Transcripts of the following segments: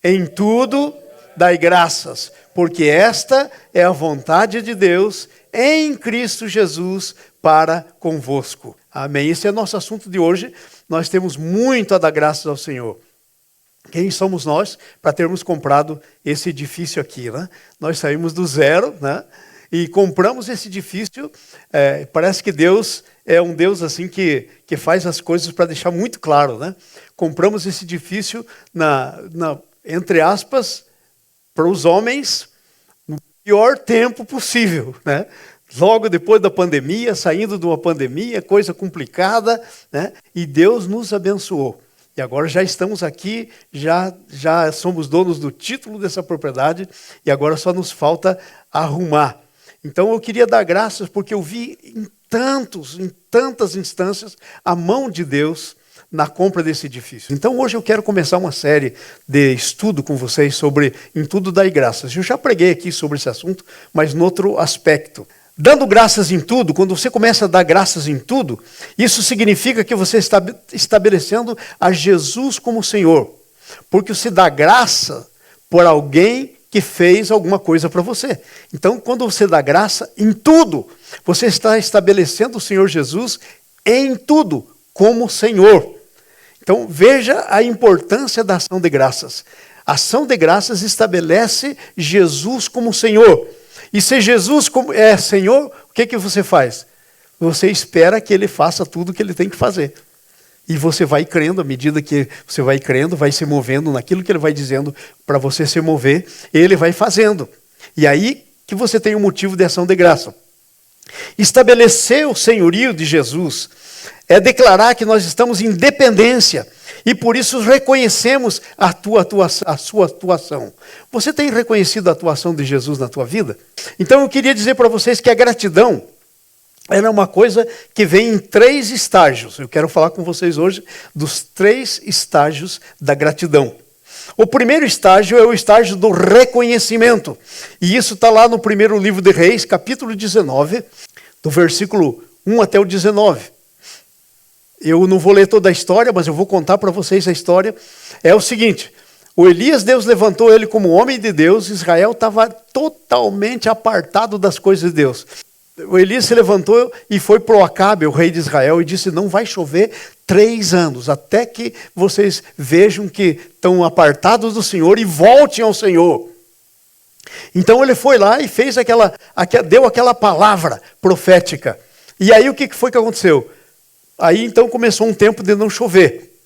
Em tudo, dai graças, porque esta é a vontade de Deus em Cristo Jesus para convosco. Amém. Esse é o nosso assunto de hoje. Nós temos muito a dar graças ao Senhor. Quem somos nós para termos comprado esse edifício aqui, né? Nós saímos do zero, né? E compramos esse edifício. Parece que Deus é um Deus assim que faz as coisas para deixar muito claro, né? Compramos esse edifício entre aspas, para os homens, no pior tempo possível, né? Logo depois da pandemia, saindo de uma pandemia, coisa complicada, né? E Deus nos abençoou. E agora já estamos aqui, já somos donos do título dessa propriedade e agora só nos falta arrumar. Então eu queria dar graças porque eu vi em tantas instâncias a mão de Deus na compra desse edifício. Então hoje eu quero começar uma série de estudo com vocês sobre Em Tudo Dai Graças. Eu já preguei aqui sobre esse assunto, mas em outro aspecto. Dando graças em tudo, quando você começa a dar graças em tudo, isso significa que você está estabelecendo a Jesus como Senhor. Porque você dá graça por alguém que fez alguma coisa para você. Então, quando você dá graça em tudo, você está estabelecendo o Senhor Jesus em tudo, como Senhor. Então, veja a importância da ação de graças. A ação de graças estabelece Jesus como Senhor. E se Jesus é Senhor, o que você faz? Você espera que Ele faça tudo o que Ele tem que fazer. E você vai crendo, à medida que você vai crendo, vai se movendo naquilo que Ele vai dizendo para você se mover, Ele vai fazendo. E aí que você tem um motivo de ação de graça. Estabelecer o senhorio de Jesus é declarar que nós estamos em dependência e por isso reconhecemos a sua atuação. Você tem reconhecido a atuação de Jesus na tua vida? Então eu queria dizer para vocês que a gratidão ela é uma coisa que vem em 3 estágios. Eu quero falar com vocês hoje dos 3 estágios da gratidão. O primeiro estágio é o estágio do reconhecimento. E isso está lá no primeiro livro de Reis, capítulo 19, do versículo 1 até o 19. Eu não vou ler toda a história, mas eu vou contar para vocês a história. É o seguinte, o Elias, Deus levantou ele como homem de Deus, Israel estava totalmente apartado das coisas de Deus. O Elias se levantou e foi para o Acabe, o rei de Israel, e disse, não vai chover 3 anos, até que vocês vejam que estão apartados do Senhor e voltem ao Senhor. Então ele foi lá e fez deu aquela palavra profética. E aí o que foi que aconteceu? Aí então começou um tempo de não chover.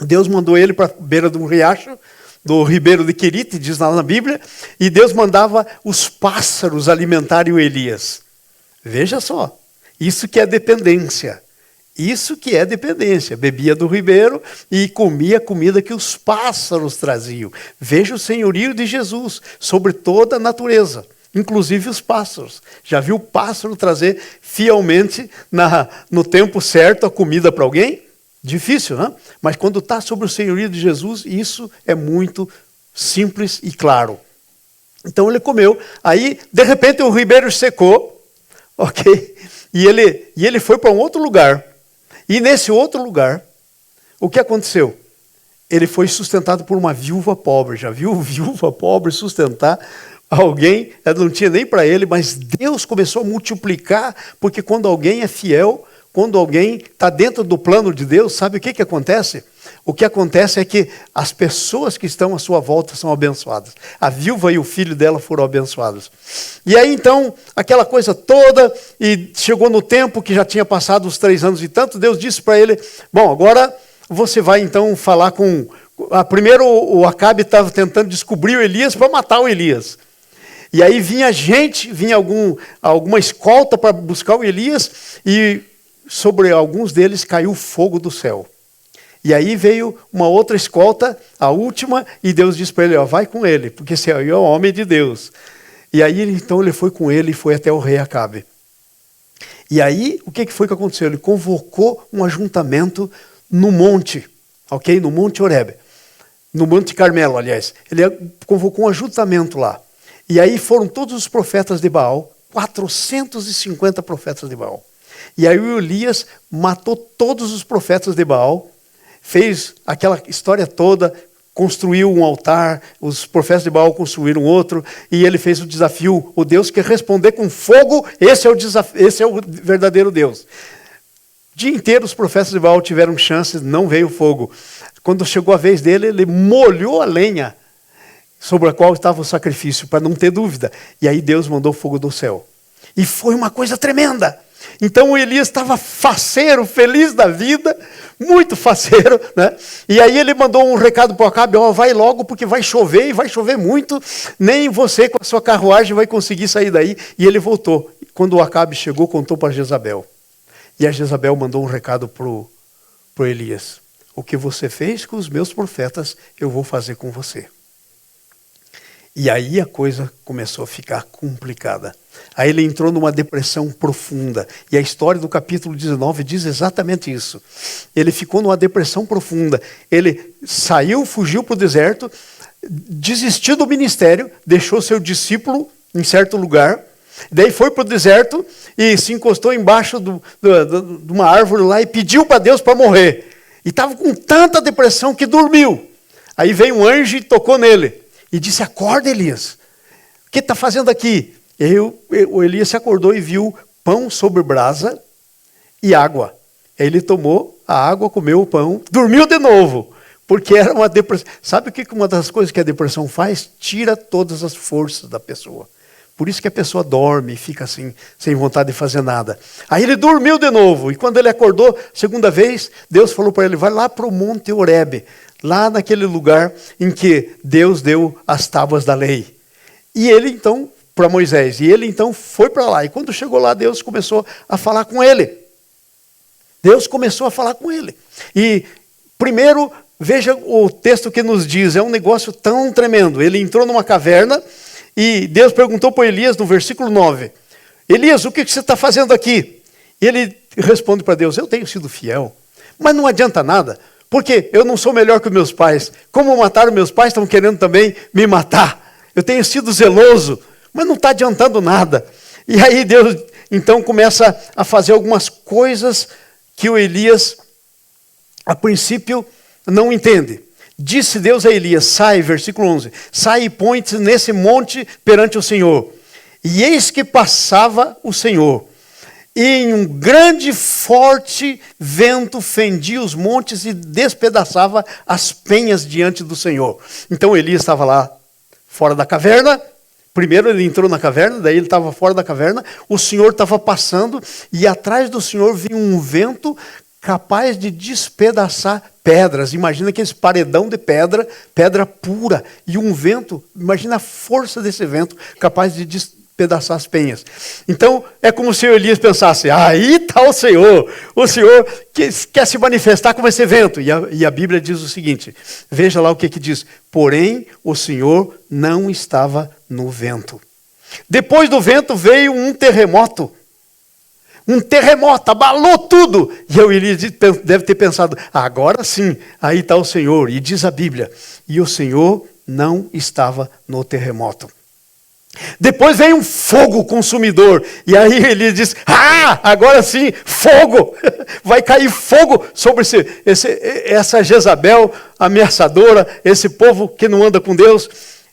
Deus mandou ele para a beira de um riacho, do ribeiro de Querite, diz lá na Bíblia, e Deus mandava os pássaros alimentarem o Elias. Veja só, isso que é dependência. Isso que é dependência. Bebia do ribeiro e comia a comida que os pássaros traziam. Veja o senhorio de Jesus sobre toda a natureza, inclusive os pássaros. Já viu o pássaro trazer fielmente no tempo certo a comida para alguém? Difícil, né? Mas quando está sobre o senhorio de Jesus, isso é muito simples e claro. Então ele comeu. Aí, de repente, o ribeiro secou, ok? E ele foi para um outro lugar. E nesse outro lugar, o que aconteceu? Ele foi sustentado por uma viúva pobre. Já viu viúva pobre sustentar alguém? Ela não tinha nem para ele, mas Deus começou a multiplicar, porque quando alguém é fiel, quando alguém está dentro do plano de Deus, sabe o que acontece? O que acontece é que as pessoas que estão à sua volta são abençoadas. A viúva e o filho dela foram abençoados. E aí então, aquela coisa toda, e chegou no tempo que já tinha passado os 3 anos e tanto, Deus disse para ele, bom, agora você vai então falar com... Primeiro o Acabe estava tentando descobrir o Elias para matar o Elias. E aí vinha alguma escolta para buscar o Elias, e sobre alguns deles caiu fogo do céu. E aí veio uma outra escolta, a última, e Deus disse para ele, vai com ele, porque esse aí é o homem de Deus. E aí então ele foi com ele e foi até o rei Acabe. E aí o que foi que aconteceu? Ele convocou um ajuntamento no monte, ok? No Monte Horebe, no Monte Carmelo, aliás. Ele convocou um ajuntamento lá. E aí foram todos os profetas de Baal, 450 profetas de Baal. E aí o Elias matou todos os profetas de Baal, fez aquela história toda, construiu um altar, os profetas de Baal construíram outro, e ele fez o desafio, o Deus que responder com fogo, esse é o verdadeiro Deus. O dia inteiro os profetas de Baal tiveram chances, não veio fogo. Quando chegou a vez dele, ele molhou a lenha sobre a qual estava o sacrifício, para não ter dúvida. E aí Deus mandou fogo do céu. E foi uma coisa tremenda. Então o Elias estava faceiro, feliz da vida, muito faceiro, né? E aí ele mandou um recado para o Acabe, vai logo porque vai chover, e vai chover muito, nem você com a sua carruagem vai conseguir sair daí. E ele voltou. Quando o Acabe chegou, contou para Jezabel. E a Jezabel mandou um recado para o Elias. O que você fez com os meus profetas, eu vou fazer com você. E aí a coisa começou a ficar complicada. Aí ele entrou numa depressão profunda. E a história do capítulo 19 diz exatamente isso. Ele ficou numa depressão profunda. Ele saiu, fugiu para o deserto, desistiu do ministério, deixou seu discípulo em certo lugar, daí foi para o deserto e se encostou embaixo de uma árvore lá e pediu para Deus para morrer. E estava com tanta depressão que dormiu. Aí veio um anjo e tocou nele. E disse, acorda, Elias. O que está fazendo aqui? O Elias se acordou e viu pão sobre brasa e água. Aí ele tomou a água, comeu o pão, dormiu de novo. Porque era uma depressão. Sabe o que uma das coisas que a depressão faz? Tira todas as forças da pessoa. Por isso que a pessoa dorme e fica assim, sem vontade de fazer nada. Aí ele dormiu de novo. E quando ele acordou, segunda vez, Deus falou para ele, vai lá para o Monte Horebe. Lá naquele lugar em que Deus deu as tábuas da lei. E ele então, para Moisés, e ele então foi para lá. E quando chegou lá, Deus começou a falar com ele. Deus começou a falar com ele. E primeiro, veja o texto que nos diz, é um negócio tão tremendo. Ele entrou numa caverna e Deus perguntou para Elias no versículo 9, Elias, o que você está fazendo aqui? E ele responde para Deus, eu tenho sido fiel, mas não adianta nada. Porque eu não sou melhor que meus pais. Como mataram meus pais, estão querendo também me matar. Eu tenho sido zeloso, mas não está adiantando nada. E aí Deus, então, começa a fazer algumas coisas que o Elias, a princípio, não entende. Disse Deus a Elias, sai, versículo 11, sai e põe-te nesse monte perante o Senhor. E eis que passava o Senhor. E em um grande, forte vento fendia os montes e despedaçava as penhas diante do Senhor. Então Elias estava lá fora da caverna. Primeiro ele entrou na caverna, daí ele estava fora da caverna. O Senhor estava passando e atrás do Senhor vinha um vento capaz de despedaçar pedras. Imagina aquele paredão de pedra, pedra pura. E um vento, imagina a força desse vento capaz de despedaçar as penhas. Então, é como se Elias pensasse, aí está o Senhor quer se manifestar como esse vento. E a Bíblia diz o seguinte, veja lá o que diz, porém o Senhor não estava no vento. Depois do vento veio um terremoto, abalou tudo. E o Elias deve ter pensado, agora sim, aí está o Senhor. E diz a Bíblia, e o Senhor não estava no terremoto. Depois veio um fogo consumidor. E aí ele diz, agora sim, fogo. Vai cair fogo sobre essa Jezabel ameaçadora, esse povo que não anda com Deus.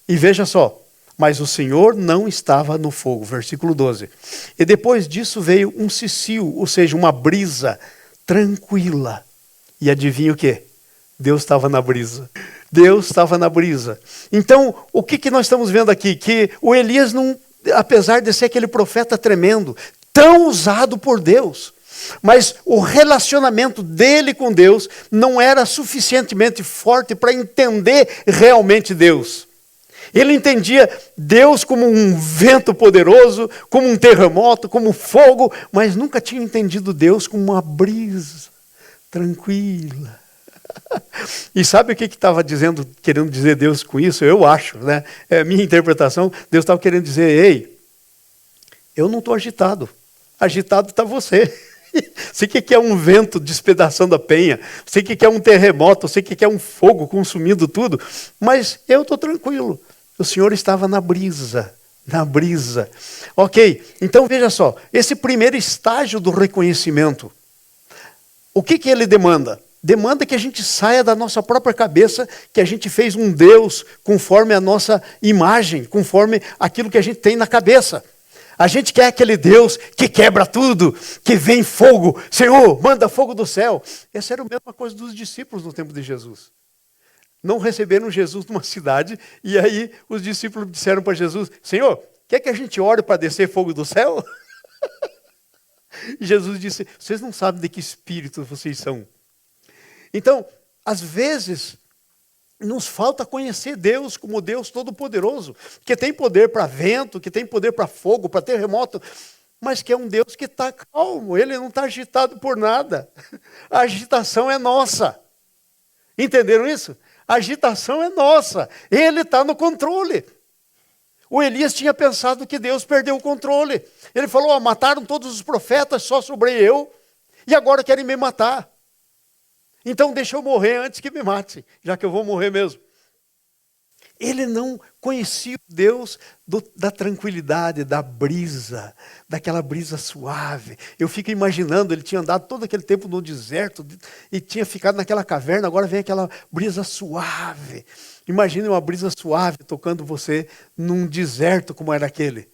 E veja só, mas o Senhor não estava no fogo. Versículo 12. E depois disso veio um cicio, ou seja, uma brisa tranquila. E adivinha o quê? Deus estava na brisa. Deus estava na brisa. Então, o que nós estamos vendo aqui? Que o Elias, não, apesar de ser aquele profeta tremendo, tão usado por Deus, mas o relacionamento dele com Deus não era suficientemente forte para entender realmente Deus. Ele entendia Deus como um vento poderoso, como um terremoto, como fogo, mas nunca tinha entendido Deus como uma brisa tranquila. E sabe o que estava querendo dizer Deus com isso? Eu acho, né? É a minha interpretação. Deus estava querendo dizer, ei, eu não estou agitado. Agitado está você. Você que quer um vento despedaçando a penha. Você que quer um terremoto. Você que quer um fogo consumindo tudo. Mas eu estou tranquilo. O Senhor estava na brisa. Na brisa. Ok, então veja só. Esse primeiro estágio do reconhecimento. O que ele demanda? demanda que a gente saia da nossa própria cabeça, que a gente fez um Deus conforme a nossa imagem, conforme aquilo que a gente tem na cabeça. A gente quer aquele Deus que quebra tudo, que vem fogo. Senhor, manda fogo do céu. Essa era a mesma coisa dos discípulos no tempo de Jesus. Não receberam Jesus numa cidade, e aí os discípulos disseram para Jesus, Senhor, quer que a gente ore para descer fogo do céu? E Jesus disse, vocês não sabem de que espírito vocês são. Então, às vezes, nos falta conhecer Deus como Deus Todo-Poderoso, que tem poder para vento, que tem poder para fogo, para terremoto, mas que é um Deus que está calmo, Ele não está agitado por nada. A agitação é nossa. Entenderam isso? A agitação é nossa. Ele está no controle. O Elias tinha pensado que Deus perdeu o controle. Ele falou, mataram todos os profetas, só sobrei eu, e agora querem me matar. Então deixa eu morrer antes que me mate, já que eu vou morrer mesmo. Ele não conhecia o Deus da tranquilidade, da brisa, daquela brisa suave. Eu fico imaginando, ele tinha andado todo aquele tempo no deserto e tinha ficado naquela caverna, agora vem aquela brisa suave. Imagine uma brisa suave tocando você num deserto como era aquele.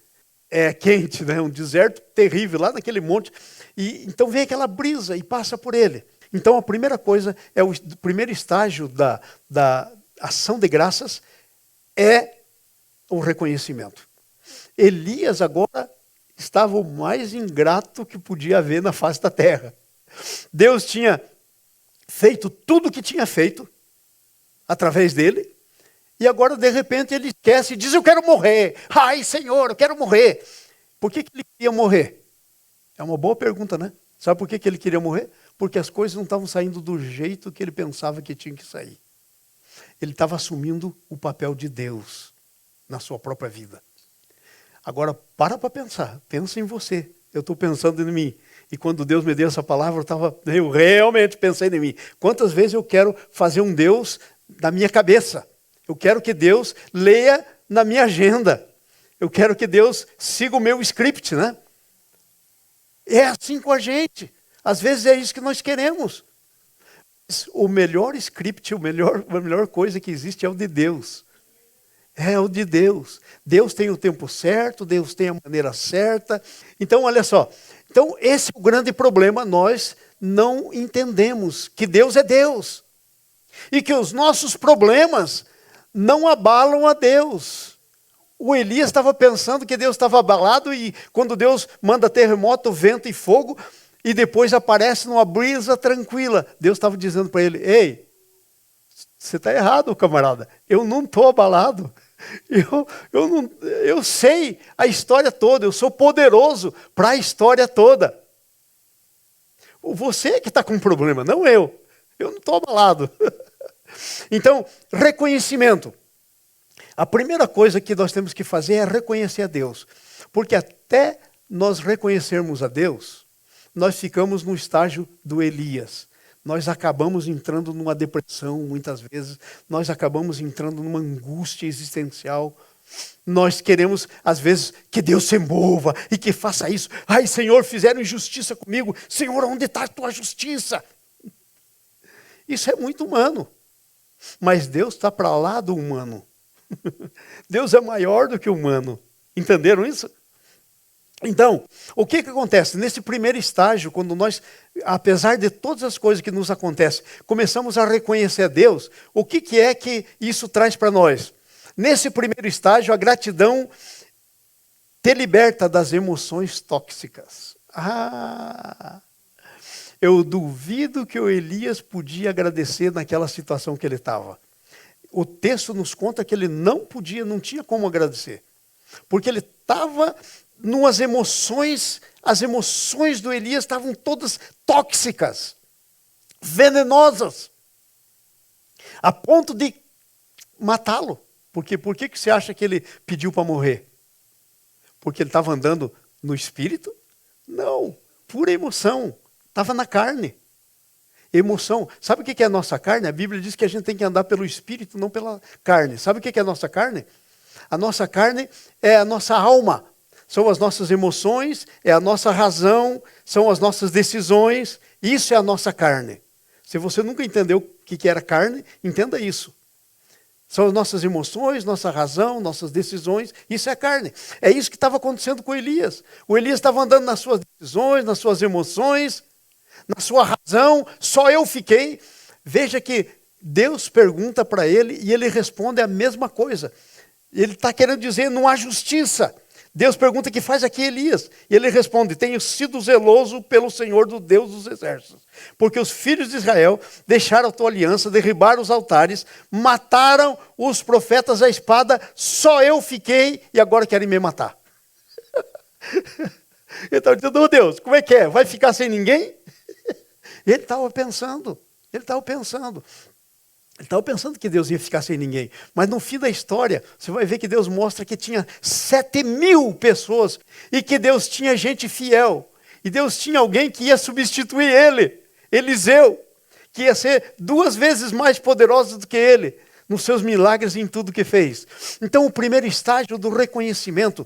É quente, né? Um deserto terrível, lá naquele monte. E então vem aquela brisa e passa por ele. Então a primeira coisa, o primeiro estágio da ação de graças é o reconhecimento. Elias agora estava o mais ingrato que podia haver na face da terra. Deus tinha feito tudo o que tinha feito através dele, e agora de repente ele esquece e diz, eu quero morrer. Ai Senhor, eu quero morrer. Por que ele queria morrer? É uma boa pergunta, né? Sabe por que ele queria morrer? Porque as coisas não estavam saindo do jeito que ele pensava que tinha que sair. Ele estava assumindo o papel de Deus na sua própria vida. Agora, para pensar. Pensa em você. Eu estou pensando em mim. E quando Deus me deu essa palavra, eu realmente pensei em mim. Quantas vezes eu quero fazer um Deus da minha cabeça? Eu quero que Deus leia na minha agenda. Eu quero que Deus siga o meu script, né? É assim com a gente. Às vezes é isso que nós queremos. O melhor script, a melhor coisa que existe é o de Deus. É o de Deus. Deus tem o tempo certo, Deus tem a maneira certa. Então, olha só. Então, esse é o grande problema. Nós não entendemos que Deus é Deus. E que os nossos problemas não abalam a Deus. O Elias estava pensando que Deus estava abalado e quando Deus manda terremoto, vento e fogo, e depois aparece numa brisa tranquila. Deus estava dizendo para ele, ei, você está errado, camarada. Eu não estou abalado. Eu sei a história toda. Eu sou poderoso para a história toda. Você que está com problema, não eu. Eu não estou abalado. Então, reconhecimento. A primeira coisa que nós temos que fazer é reconhecer a Deus. Porque até nós reconhecermos a Deus, nós ficamos no estágio do Elias. Nós acabamos entrando numa depressão, muitas vezes. Nós acabamos entrando numa angústia existencial. Nós queremos, às vezes, que Deus se mova e que faça isso. Ai, Senhor, fizeram injustiça comigo. Senhor, onde está a tua justiça? Isso é muito humano. Mas Deus está para lá do humano. Deus é maior do que o humano. Entenderam isso? Então, o que acontece? Nesse primeiro estágio, quando nós, apesar de todas as coisas que nos acontecem, começamos a reconhecer a Deus, o que é que isso traz para nós? Nesse primeiro estágio, a gratidão te liberta das emoções tóxicas. Eu duvido que o Elias podia agradecer naquela situação que ele estava. O texto nos conta que ele não tinha como agradecer. Porque ele estava numas emoções, as emoções do Elias estavam todas tóxicas, venenosas, a ponto de matá-lo. Porque por que você acha que ele pediu para morrer? Porque ele estava andando no espírito? Não, pura emoção, estava na carne. Emoção. Sabe o que é a nossa carne? A Bíblia diz que a gente tem que andar pelo espírito, não pela carne. Sabe o que é a nossa carne? A nossa carne é a nossa alma. São as nossas emoções, é a nossa razão, são as nossas decisões. Isso é a nossa carne. Se você nunca entendeu o que era carne, entenda isso. São as nossas emoções, nossa razão, nossas decisões, isso é carne. É isso que estava acontecendo com Elias. O Elias estava andando nas suas decisões, nas suas emoções, na sua razão, só eu fiquei. Veja que Deus pergunta para ele e ele responde a mesma coisa. Ele está querendo dizer, não há justiça. Deus pergunta, que faz aqui Elias? E ele responde, tenho sido zeloso pelo Senhor do Deus dos exércitos. Porque os filhos de Israel deixaram a tua aliança, derribaram os altares, mataram os profetas à espada, só eu fiquei e agora querem me matar. Ele estava dizendo, oh Deus, como é que é? Vai ficar sem ninguém? Ele estava pensando. Ele estava pensando que Deus ia ficar sem ninguém. Mas no fim da história, você vai ver que Deus mostra que tinha 7.000 pessoas. E que Deus tinha gente fiel. E Deus tinha alguém que ia substituir ele. Eliseu. Que ia ser 2 vezes mais poderoso do que ele. Nos seus milagres e em tudo que fez. Então o primeiro estágio do reconhecimento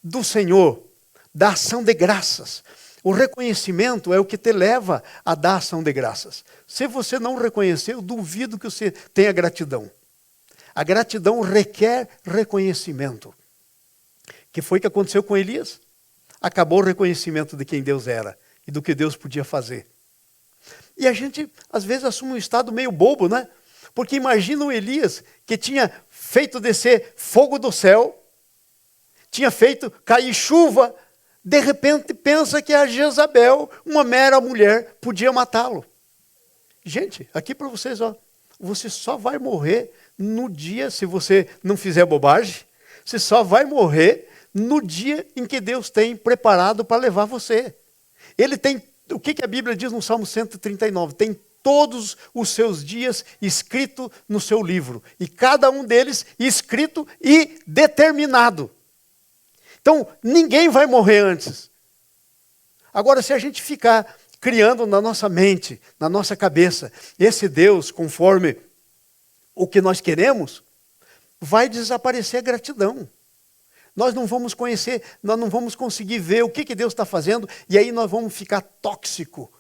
do Senhor. Da ação de graças. O reconhecimento é o que te leva a dar ação de graças. Se você não reconhecer, eu duvido que você tenha gratidão. A gratidão requer reconhecimento. Que foi o que aconteceu com Elias? Acabou o reconhecimento de quem Deus era e do que Deus podia fazer. E a gente, às vezes, assume um estado meio bobo, né? Porque imagina o Elias, que tinha feito descer fogo do céu, tinha feito cair chuva, de repente pensa que a Jezabel, uma mera mulher, podia matá-lo. Gente, aqui para vocês, ó, você só vai morrer no dia, se você não fizer bobagem, você só vai morrer no dia em que Deus tem preparado para levar você. Ele tem, o que a Bíblia diz no Salmo 139? Tem todos os seus dias escrito no seu livro. E cada um deles escrito e determinado. Então, ninguém vai morrer antes. Agora, se a gente ficar criando na nossa mente, na nossa cabeça, esse Deus conforme o que nós queremos, vai desaparecer a gratidão. Nós não vamos conhecer, nós não vamos conseguir ver o que Deus está fazendo, e aí nós vamos ficar tóxico.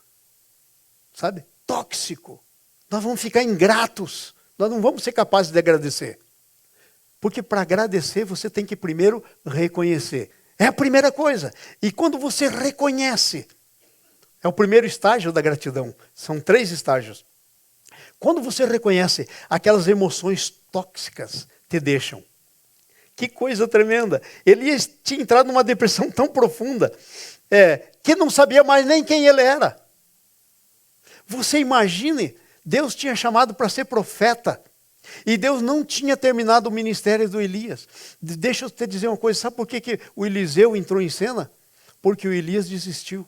Sabe? Tóxico. Nós vamos ficar ingratos. Nós não vamos ser capazes de agradecer. Porque para agradecer, você tem que primeiro reconhecer. É a primeira coisa. E quando você reconhece, é o primeiro estágio da gratidão. São 3 estágios. Quando você reconhece, aquelas emoções tóxicas te deixam. Que coisa tremenda. Elias tinha entrado numa depressão tão profunda, que não sabia mais nem quem ele era. Você imagine, Deus tinha chamado para ser profeta. E Deus não tinha terminado o ministério do Elias. Deixa eu te dizer uma coisa, sabe por que o Eliseu entrou em cena? Porque o Elias desistiu.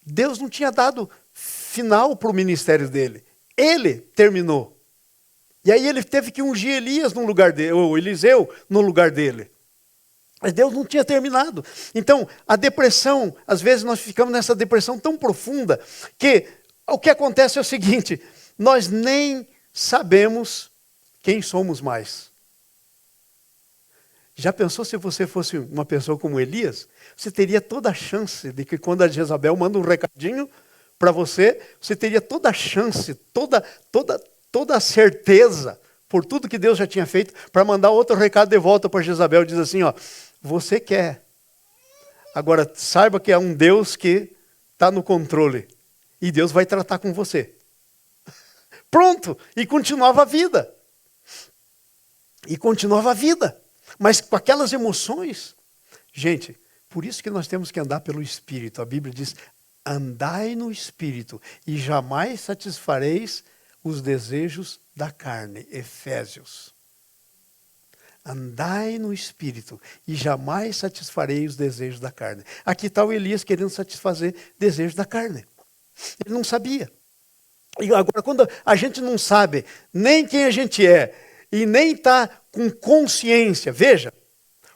Deus não tinha dado final para o ministério dele. Ele terminou. E aí ele teve que ungir Elias no lugar dele, ou Eliseu no lugar dele. Mas Deus não tinha terminado. Então, a depressão, às vezes nós ficamos nessa depressão tão profunda, que o que acontece é o seguinte: nós nem sabemos quem somos mais. Já pensou se você fosse uma pessoa como Elias? Você teria toda a chance de que quando a Jezabel manda um recadinho para você, você teria toda a chance, toda a certeza, por tudo que Deus já tinha feito, para mandar outro recado de volta para Jezabel. Diz assim, ó, você quer. Agora, saiba que é um Deus que está no controle. E Deus vai tratar com você. Pronto, e continuava a vida. Mas com aquelas emoções. Gente, por isso que nós temos que andar pelo Espírito. A Bíblia diz, andai no Espírito e jamais satisfareis os desejos da carne. Efésios. Andai no Espírito e jamais satisfarei os desejos da carne. Aqui está o Elias querendo satisfazer desejos da carne. Ele não sabia. E agora, quando a gente não sabe nem quem a gente é e nem está com consciência, veja,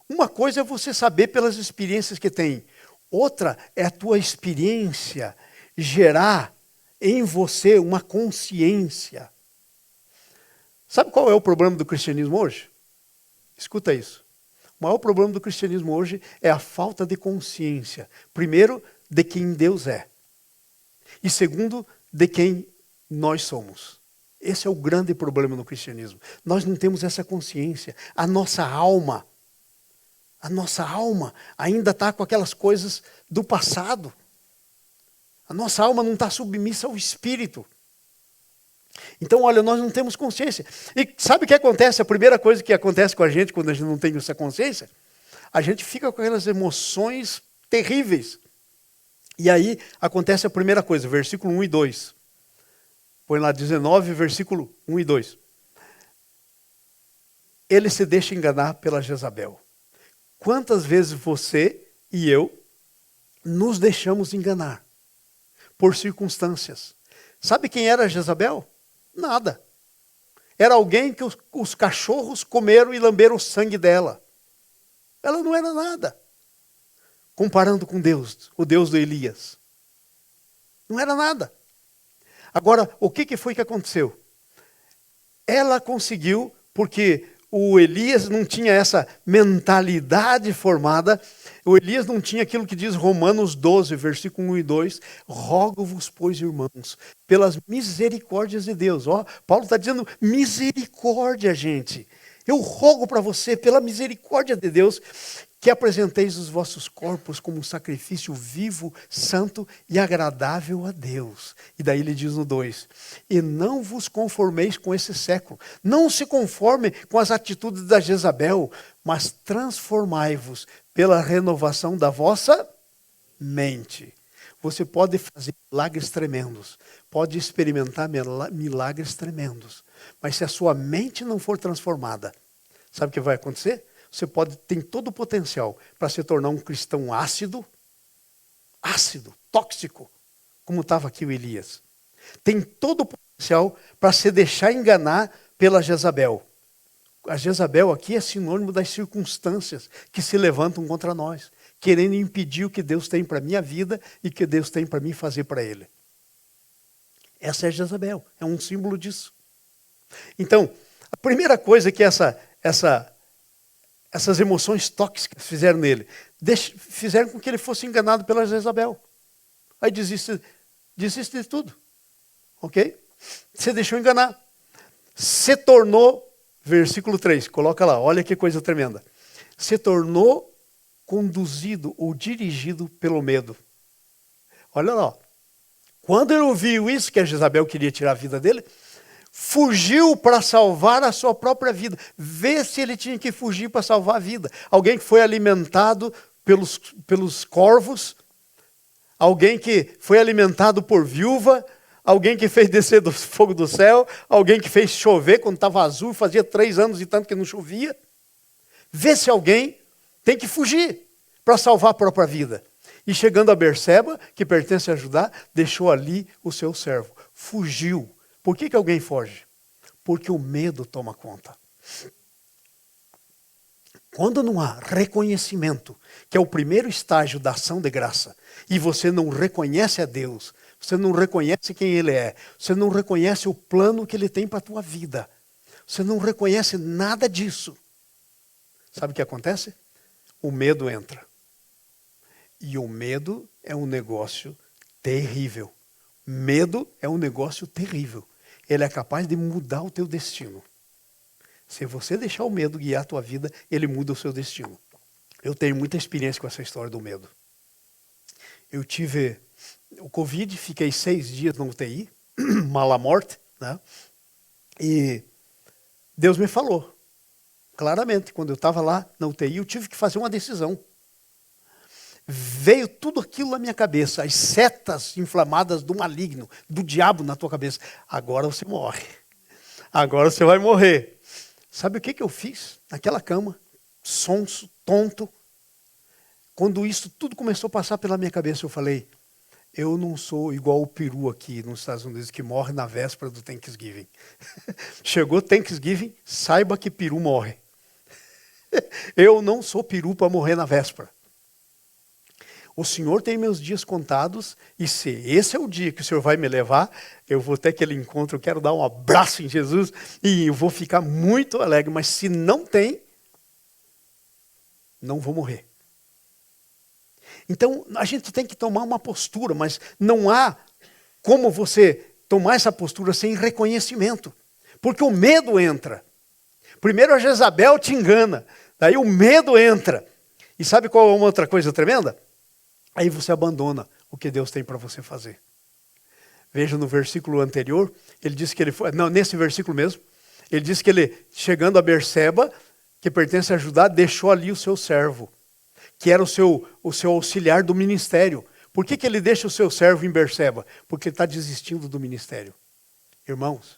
uma coisa é você saber pelas experiências que tem, outra é a tua experiência gerar em você uma consciência. Sabe qual é o problema do cristianismo hoje? Escuta isso. O maior problema do cristianismo hoje é a falta de consciência. Primeiro, de quem Deus é. e segundo, de quem nós somos. Esse é o grande problema no cristianismo. Nós não temos essa consciência. A nossa alma ainda está com aquelas coisas do passado. A nossa alma não está submissa ao Espírito. Então, olha, nós não temos consciência. E sabe o que acontece? A primeira coisa que acontece com a gente quando a gente não tem essa consciência, a gente fica com aquelas emoções terríveis. E aí acontece a primeira coisa, versículo 1 e 2. Põe lá 19, versículo 1 e 2. Ele se deixa enganar pela Jezabel. Quantas vezes você e eu nos deixamos enganar por circunstâncias? Sabe quem era Jezabel? Nada. Era alguém que os cachorros comeram e lamberam o sangue dela. Ela não era nada. Comparando com Deus, o Deus do Elias. Não era nada. Agora, o que foi que aconteceu? Ela conseguiu, porque o Elias não tinha essa mentalidade formada, o Elias não tinha aquilo que diz Romanos 12, versículo 1 e 2, rogo-vos, pois, irmãos, pelas misericórdias de Deus. Ó, Paulo está dizendo misericórdia, gente. Eu rogo para você, pela misericórdia de Deus, que apresenteis os vossos corpos como um sacrifício vivo, santo e agradável a Deus. E daí ele diz no 2, e não vos conformeis com esse século. Não se conforme com as atitudes da Jezabel, mas transformai-vos pela renovação da vossa mente. Você pode fazer milagres tremendos, pode experimentar milagres tremendos, mas se a sua mente não for transformada, sabe o que vai acontecer? Você tem todo o potencial para se tornar um cristão ácido, tóxico, como estava aqui o Elias. Tem todo o potencial para se deixar enganar pela Jezabel. A Jezabel aqui é sinônimo das circunstâncias que se levantam contra nós, querendo impedir o que Deus tem para a minha vida e o que Deus tem para mim fazer para Ele. Essa é Jezabel, é um símbolo disso. Então, a primeira coisa que essas emoções tóxicas fizeram nele, fizeram com que ele fosse enganado pela Jezabel. Aí desiste de tudo. Ok? Se deixou enganar. Se tornou, versículo 3, coloca lá, olha que coisa tremenda. Se tornou conduzido ou dirigido pelo medo. Olha lá. Quando ele ouviu isso, que a Jezabel queria tirar a vida dele, fugiu para salvar a sua própria vida. Vê se ele tinha que fugir para salvar a vida. Alguém que foi alimentado pelos corvos, alguém que foi alimentado por viúva, alguém que fez descer do fogo do céu, alguém que fez chover quando estava azul, fazia 3 anos e tanto que não chovia. Vê se alguém tem que fugir para salvar a própria vida. E chegando a Berseba, que pertence a Judá, deixou ali o seu servo. Fugiu. Por que alguém foge? Porque o medo toma conta. Quando não há reconhecimento, que é o primeiro estágio da ação de graça, e você não reconhece a Deus, você não reconhece quem Ele é, você não reconhece o plano que Ele tem para a tua vida, você não reconhece nada disso, sabe o que acontece? O medo entra. E o medo é um negócio terrível. Medo é um negócio terrível. Ele é capaz de mudar o teu destino. Se você deixar o medo guiar a tua vida, ele muda o seu destino. Eu tenho muita experiência com essa história do medo. Eu tive o Covid, fiquei 6 dias na UTI, mala morte, né? E Deus me falou, claramente, quando eu estava lá na UTI, eu tive que fazer uma decisão. Veio tudo aquilo na minha cabeça, as setas inflamadas do maligno, do diabo na tua cabeça. Agora você morre. Agora você vai morrer. Sabe o que eu fiz naquela cama? Sonso, tonto. Quando isso tudo começou a passar pela minha cabeça, eu falei, eu não sou igual o peru aqui nos Estados Unidos, que morre na véspera do Thanksgiving. Chegou Thanksgiving, saiba que peru morre. Eu não sou peru para morrer na véspera. O Senhor tem meus dias contados, e se esse é o dia que o Senhor vai me levar, eu vou ter aquele encontro, eu quero dar um abraço em Jesus, e eu vou ficar muito alegre, mas se não tem, não vou morrer. Então, a gente tem que tomar uma postura, mas não há como você tomar essa postura sem reconhecimento. Porque o medo entra. Primeiro a Jezabel te engana, daí o medo entra. E sabe qual é uma outra coisa tremenda? Aí você abandona o que Deus tem para você fazer. Veja no versículo anterior, ele disse que ele foi, não, nesse versículo mesmo, ele disse que ele, chegando a Berseba, que pertence a Judá, deixou ali o seu servo, que era o seu auxiliar do ministério. Por que ele deixa o seu servo em Berseba? Porque ele está desistindo do ministério. Irmãos,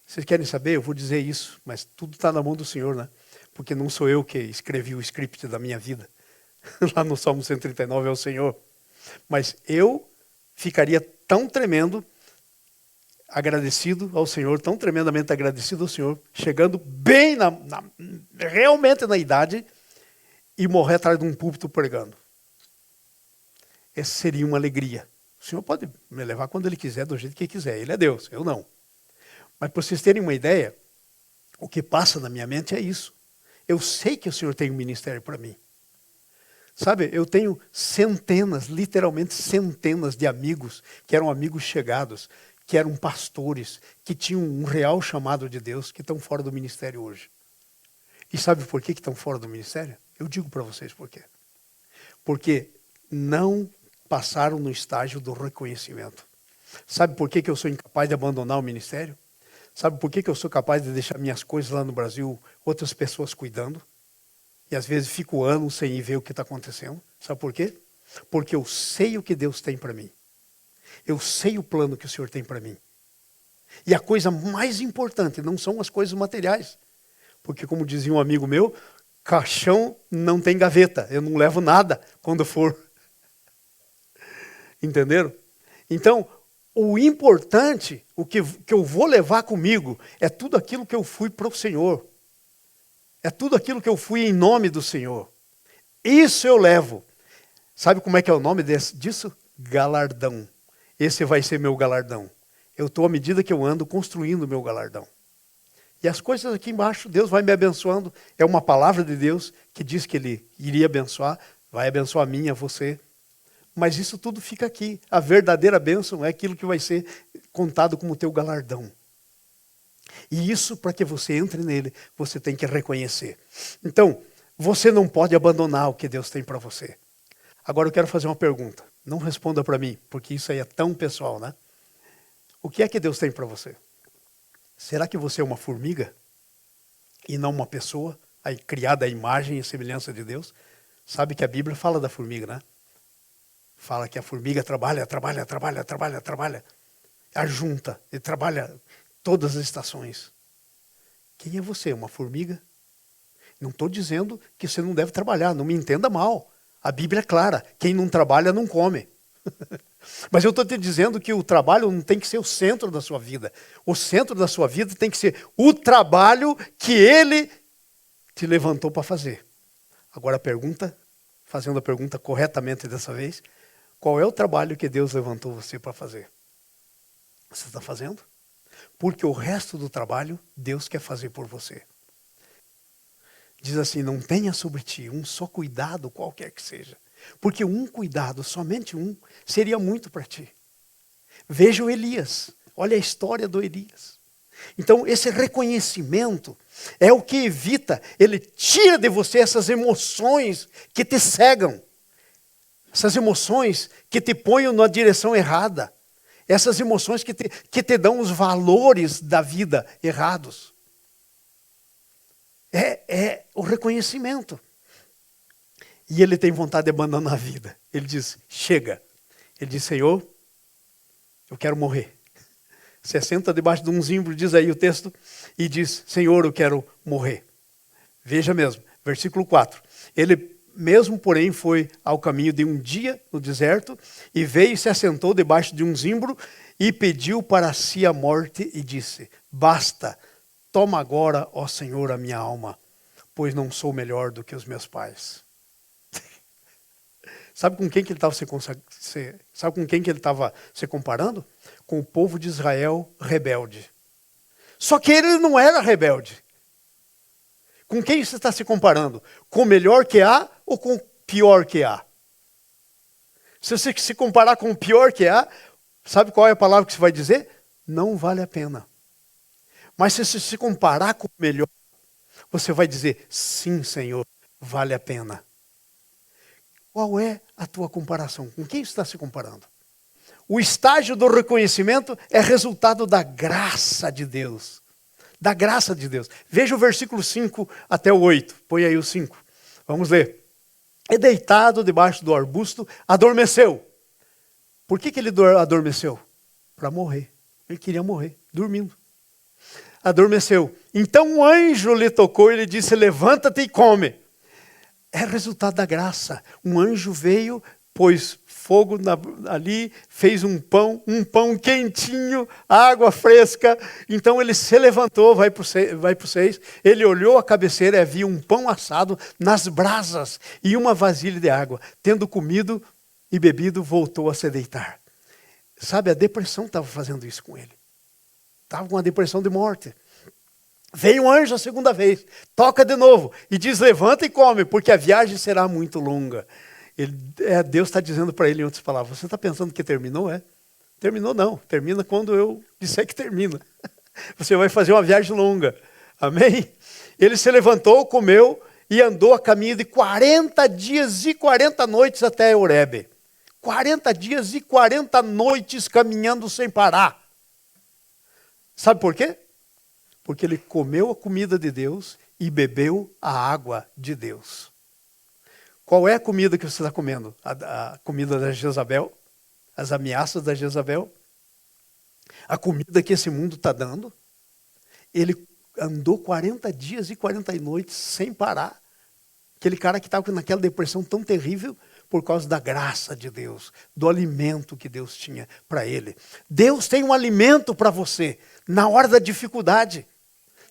vocês querem saber? Eu vou dizer isso, mas tudo está na mão do Senhor, né? Porque não sou eu que escrevi o script da minha vida. Lá no Salmo 139 é o Senhor. Mas eu ficaria tão tremendo, agradecido ao Senhor, tão tremendamente agradecido ao Senhor, chegando bem realmente na idade e morrer atrás de um púlpito pregando. Essa seria uma alegria. O Senhor pode me levar quando Ele quiser, do jeito que Ele quiser. Ele é Deus, eu não. Mas para vocês terem uma ideia, o que passa na minha mente é isso. Eu sei que o Senhor tem um ministério para mim. Sabe, eu tenho centenas, literalmente centenas de amigos, que eram amigos chegados, que eram pastores, que tinham um real chamado de Deus, que estão fora do ministério hoje. E sabe por que estão fora do ministério? Eu digo para vocês por quê. Porque não passaram no estágio do reconhecimento. Sabe por que eu sou incapaz de abandonar o ministério? Sabe por que eu sou capaz de deixar minhas coisas lá no Brasil, outras pessoas cuidando? E às vezes fico anos sem ir ver o que está acontecendo. Sabe por quê? Porque eu sei o que Deus tem para mim. Eu sei o plano que o Senhor tem para mim. E a coisa mais importante não são as coisas materiais. Porque como dizia um amigo meu, caixão não tem gaveta. Eu não levo nada quando for. Entenderam? Então, o importante, o que eu vou levar comigo, é tudo aquilo que eu fui para o Senhor. É tudo aquilo que eu fui em nome do Senhor. Isso eu levo. Sabe como é que é o nome disso? Galardão. Esse vai ser meu galardão. Eu estou, à medida que eu ando, construindo o meu galardão. E as coisas aqui embaixo, Deus vai me abençoando. É uma palavra de Deus que diz que Ele iria abençoar. Vai abençoar a mim, a você. Mas isso tudo fica aqui. A verdadeira bênção é aquilo que vai ser contado como teu galardão. E isso, para que você entre nele, você tem que reconhecer. Então, você não pode abandonar o que Deus tem para você. Agora eu quero fazer uma pergunta. Não responda para mim, porque isso aí é tão pessoal, né? O que é que Deus tem para você? Será que você é uma formiga? E não uma pessoa, aí criada à imagem e semelhança de Deus? Sabe que a Bíblia fala da formiga, né? Fala que a formiga trabalha, ajunta e trabalha todas as estações. Quem é você? Uma formiga? Não estou dizendo que você não deve trabalhar, não me entenda mal. A Bíblia é clara, quem não trabalha não come. Mas eu estou te dizendo que o trabalho não tem que ser o centro da sua vida. O centro da sua vida tem que ser o trabalho que Ele te levantou para fazer. Agora a pergunta, fazendo a pergunta corretamente dessa vez, qual é o trabalho que Deus levantou você para fazer? Você está fazendo? Porque o resto do trabalho, Deus quer fazer por você. Diz assim, não tenha sobre ti um só cuidado, qualquer que seja. Porque um cuidado, somente um, seria muito para ti. Veja o Elias. Olha a história do Elias. Então, esse reconhecimento é o que evita, ele tira de você essas emoções que te cegam. Essas emoções que te põem na direção errada. Essas emoções que te dão os valores da vida errados. É o reconhecimento. E ele tem vontade de abandonar a vida. Ele diz, chega. Ele diz, Senhor, eu quero morrer. Se senta debaixo de um zimbro, diz aí o texto, e diz, Senhor, eu quero morrer. Veja mesmo, versículo 4. Ele mesmo, porém, foi ao caminho de um dia no deserto, e veio e se assentou debaixo de um zimbro, e pediu para si a morte, e disse, basta, toma agora, ó Senhor, a minha alma, pois não sou melhor do que os meus pais. Sabe com quem que ele estava se comparando? Com o povo de Israel rebelde. Só que ele não era rebelde. Com quem você está se comparando? Com o melhor que há ou com o pior que há? Se você se comparar com o pior que há, Sabe qual é a palavra que você vai dizer? Não vale a pena. Mas se você se comparar com o melhor, você vai dizer, sim, Senhor, vale a pena. Qual é a tua comparação? Com quem você está se comparando? O estágio do reconhecimento é resultado da graça de Deus. Da graça de Deus. Veja o versículo 5 até o 8. Põe aí o 5. Vamos ler. E deitado debaixo do arbusto, adormeceu. Por que ele adormeceu? Para morrer. Ele queria morrer, dormindo. Adormeceu. Então um anjo lhe tocou e lhe disse, levanta-te e come. É resultado da graça. Um anjo veio, pôs fogo ali, fez um pão quentinho, água fresca. Então ele se levantou, vai para o 6. Ele olhou a cabeceira e havia um pão assado nas brasas e uma vasilha de água. Tendo comido e bebido, voltou a se deitar. Sabe, a depressão estava fazendo isso com ele. Estava com uma depressão de morte. Veio um anjo a segunda vez, toca de novo e diz, levanta e come, porque a viagem será muito longa. Deus está dizendo para ele em outras palavras, você está pensando que terminou? Terminou não, termina quando eu disser que termina. Você vai fazer uma viagem longa, amém? Ele se levantou, comeu e andou a caminho de 40 dias e 40 noites até Horebe. 40 dias e 40 noites caminhando sem parar. Sabe por quê? Porque ele comeu a comida de Deus e bebeu a água de Deus. Qual é a comida que você está comendo? A comida da Jezabel? As ameaças da Jezabel? A comida que esse mundo está dando? Ele andou 40 dias e 40 noites sem parar. Aquele cara que estava naquela depressão tão terrível por causa da graça de Deus, do alimento que Deus tinha para ele. Deus tem um alimento para você na hora da dificuldade.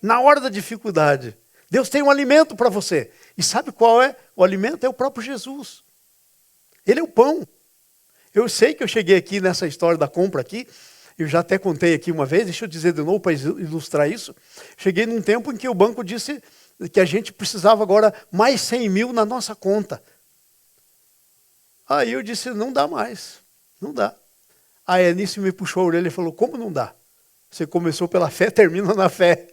Na hora da dificuldade. Deus tem um alimento para você. E sabe qual é? O alimento é o próprio Jesus. Ele é o pão. Eu sei que eu cheguei aqui nessa história da compra aqui, eu já até contei aqui uma vez, deixa eu dizer de novo para ilustrar isso. Cheguei num tempo em que o banco disse que a gente precisava agora mais 100 mil na nossa conta. Aí eu disse, não dá mais, não dá. Aí a Enice me puxou a orelha e falou, como não dá? Você começou pela fé, termina na fé.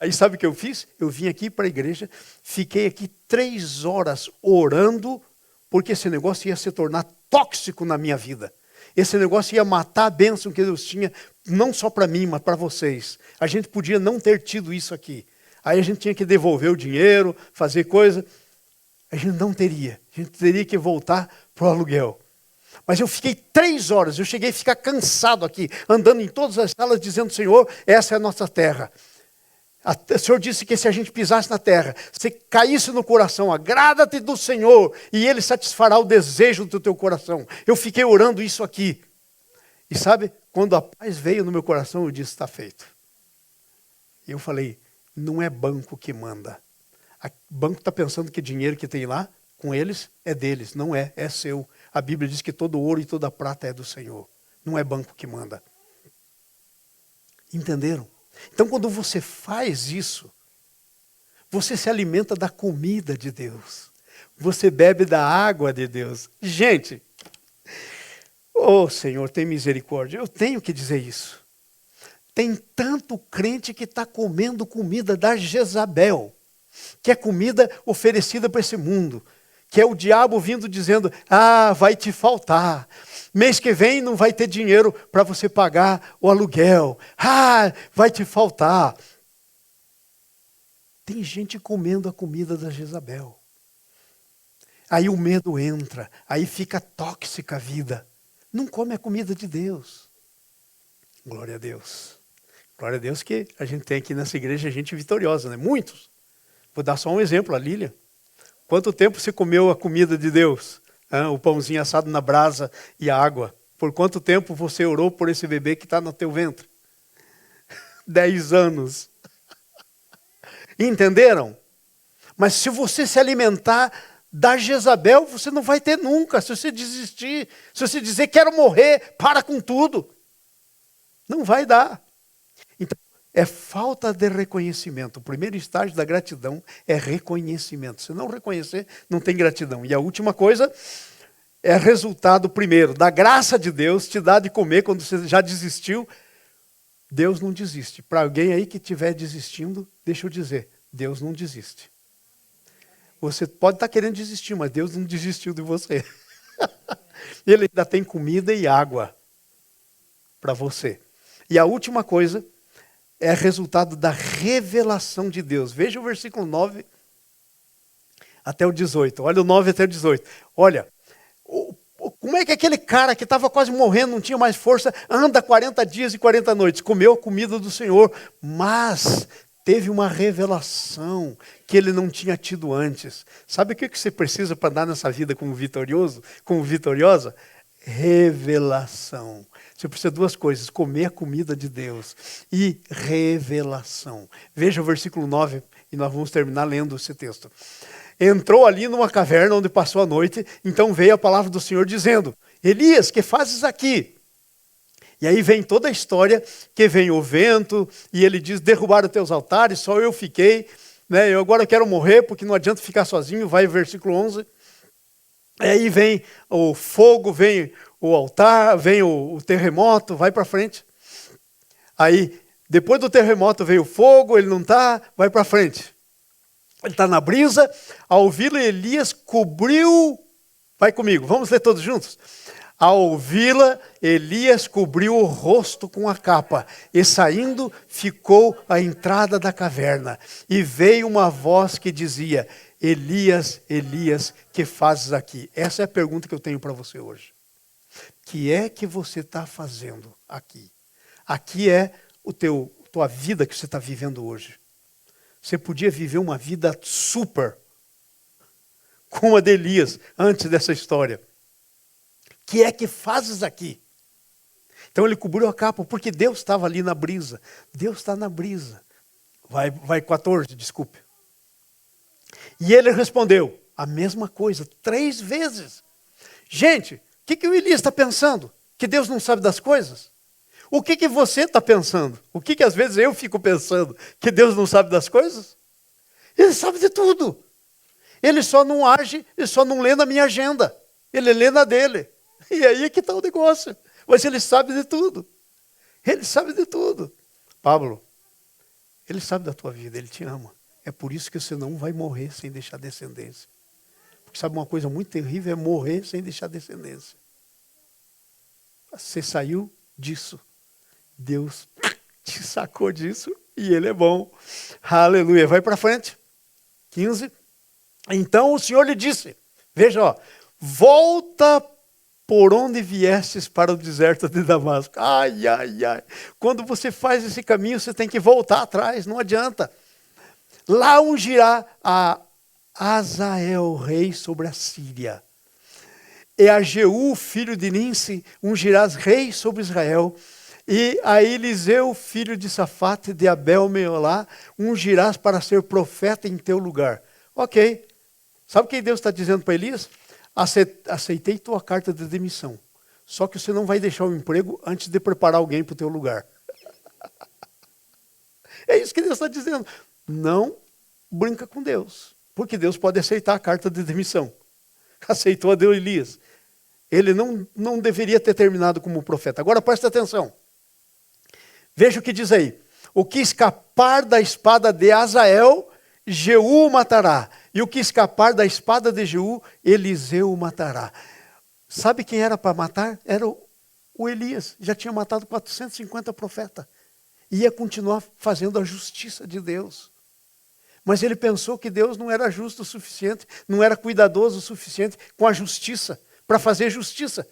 Aí sabe o que eu fiz? Eu vim aqui para a igreja, fiquei aqui 3 horas orando, porque esse negócio ia se tornar tóxico na minha vida. Esse negócio ia matar a bênção que Deus tinha, não só para mim, mas para vocês. A gente podia não ter tido isso aqui. Aí a gente tinha que devolver o dinheiro, fazer coisa. A gente não teria. A gente teria que voltar para o aluguel. Mas eu fiquei 3 horas, eu cheguei a ficar cansado aqui, andando em todas as salas, dizendo, Senhor, essa é a nossa terra. O Senhor disse que se a gente pisasse na terra, se caísse no coração, agrada-te do Senhor, e Ele satisfará o desejo do teu coração. Eu fiquei orando isso aqui. E sabe, quando a paz veio no meu coração, eu disse, está feito. E eu falei, não é banco que manda. O banco está pensando que dinheiro que tem lá, com eles, é deles. Não é, é seu. A Bíblia diz que todo ouro e toda prata é do Senhor. Não é banco que manda. Entenderam? Então, quando você faz isso, você se alimenta da comida de Deus. Você bebe da água de Deus. Gente, oh Senhor, tem misericórdia. Eu tenho que dizer isso. Tem tanto crente que está comendo comida da Jezabel, que é comida oferecida para esse mundo, que é o diabo vindo dizendo, vai te faltar. Mês que vem não vai ter dinheiro para você pagar o aluguel. Vai te faltar. Tem gente comendo a comida da Jezabel. Aí o medo entra, aí fica tóxica a vida. Não come a comida de Deus. Glória a Deus. Glória a Deus que a gente tem aqui nessa igreja gente vitoriosa, né? Muitos. Vou dar só um exemplo, a Lília. Quanto tempo você comeu a comida de Deus? O pãozinho assado na brasa e a água. Por quanto tempo você orou por esse bebê que está no teu ventre? 10 anos. Entenderam? Mas se você se alimentar da Jezabel, você não vai ter nunca. Se você desistir, se você dizer quero morrer, para com tudo. Não vai dar. Então, é falta de reconhecimento. O primeiro estágio da gratidão é reconhecimento. Se não reconhecer, não tem gratidão. E a última coisa é resultado, primeiro, da graça de Deus, te dar de comer quando você já desistiu. Deus não desiste. Para alguém aí que estiver desistindo, deixa eu dizer, Deus não desiste. Você pode estar querendo desistir, mas Deus não desistiu de você. Ele ainda tem comida e água para você. E a última coisa é resultado da revelação de Deus. Veja o versículo 9 até o 18. Olha o 9 até o 18. Olha, como é que aquele cara que estava quase morrendo, não tinha mais força, anda 40 dias e 40 noites, comeu a comida do Senhor, mas teve uma revelação que ele não tinha tido antes. Sabe o que você precisa para andar nessa vida como vitorioso, como vitoriosa? Revelação. Você precisa de duas coisas, comer a comida de Deus e revelação. Veja o versículo 9 e nós vamos terminar lendo esse texto. Entrou ali numa caverna onde passou a noite, então veio a palavra do Senhor dizendo, Elias, que fazes aqui? E aí vem toda a história, que vem o vento, e ele diz, derrubaram os teus altares, só eu fiquei, né? Eu agora quero morrer, porque não adianta ficar sozinho, vai o versículo 11. Aí vem o fogo, vem o altar, vem o terremoto, vai para frente. Aí, depois do terremoto veio o fogo, ele não está, vai para frente. Ele está na brisa, ao ouvi-lo Elias cobriu, vai comigo, vamos ler todos juntos. Ao ouvi-la, Elias cobriu o rosto com a capa, e saindo ficou à entrada da caverna. E veio uma voz que dizia, Elias, Elias, que fazes aqui? Essa é a pergunta que eu tenho para você hoje. O que é que você está fazendo aqui? Aqui é tua vida que você está vivendo hoje. Você podia viver uma vida super, como a de Elias, antes dessa história. O que é que fazes aqui? Então ele cobriu a capa, porque Deus estava ali na brisa. Deus está na brisa. Vai 14, desculpe. E ele respondeu, a mesma coisa, 3 vezes. Gente, o que o Elias está pensando? Que Deus não sabe das coisas? O que você está pensando? O que às vezes eu fico pensando? Que Deus não sabe das coisas? Ele sabe de tudo. Ele só não age, ele só não lê na minha agenda. Ele lê na dele. E aí é que está o negócio. Mas ele sabe de tudo. Ele sabe de tudo. Pablo, ele sabe da tua vida, ele te ama. É por isso que você não vai morrer sem deixar descendência. Porque sabe uma coisa muito terrível? É morrer sem deixar descendência. Você saiu disso. Deus te sacou disso e ele é bom. Aleluia. Vai para frente. 15. Então o Senhor lhe disse, veja, ó, volta por onde viestes para o deserto de Damasco. Ai, ai, ai. Quando você faz esse caminho, você tem que voltar atrás, não adianta. Lá ungirá a Azael, rei sobre a Síria. E a Jeú, filho de Ninsi, ungirás rei sobre Israel. E a Eliseu, filho de Safate, de Abel-Meolá, ungirás para ser profeta em teu lugar. Ok. Sabe o que Deus está dizendo para Elias? Aceitei tua carta de demissão. Só que você não vai deixar o emprego antes de preparar alguém para o teu lugar. É isso que Deus está dizendo. Não brinca com Deus. Porque Deus pode aceitar a carta de demissão. Aceitou a Deus Elias. Ele não deveria ter terminado como profeta. Agora presta atenção. Veja o que diz aí. O que escapar da espada de Azael, Jeú o matará. E o que escapar da espada de Jeú, Eliseu o matará. Sabe quem era para matar? Era o Elias. Já tinha matado 450 profetas. Ia continuar fazendo a justiça de Deus. Mas ele pensou que Deus não era justo o suficiente, não era cuidadoso o suficiente com a justiça, para fazer justiça.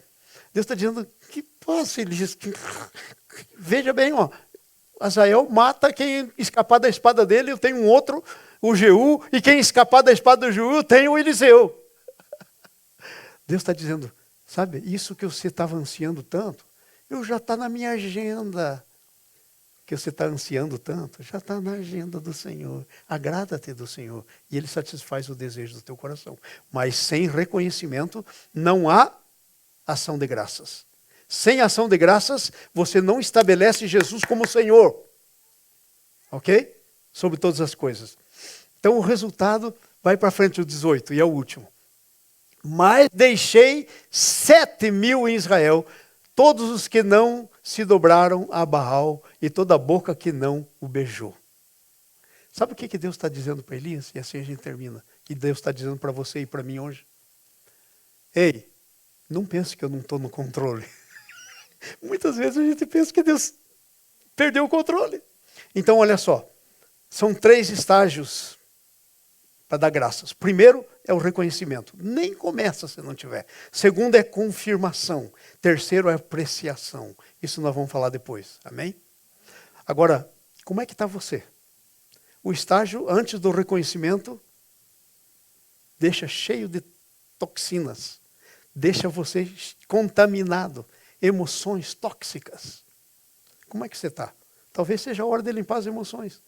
Deus está dizendo, que posso, Elias? Veja bem, ó, Azael mata quem escapar da espada dele, eu tenho um outro, o Jeú, e quem escapar da espada do Jeú, eu tenho o Eliseu. Deus está dizendo, sabe, isso que você estava ansiando tanto, eu já está na minha agenda. Que você está ansiando tanto, já está na agenda do Senhor. Agrada-te do Senhor. E Ele satisfaz o desejo do teu coração. Mas sem reconhecimento, não há ação de graças. Sem ação de graças, você não estabelece Jesus como Senhor. Ok? Sobre todas as coisas. Então o resultado vai para frente o 18, e é o último. Mas deixei 7.000 em Israel, todos os que não se dobraram a Baal e toda a boca que não o beijou. Sabe o que Deus está dizendo para Elias? E assim a gente termina. Que Deus está dizendo para você e para mim hoje. Ei, não pense que eu não estou no controle. Muitas vezes a gente pensa que Deus perdeu o controle. Então, olha só. São 3 estágios para dar graças. Primeiro é o reconhecimento. Nem começa se não tiver. Segundo é confirmação. Terceiro é apreciação. Isso nós vamos falar depois. Amém? Agora, como é que está você? O estágio antes do reconhecimento deixa cheio de toxinas. Deixa você contaminado. Emoções tóxicas. Como é que você está? Talvez seja a hora de limpar as emoções.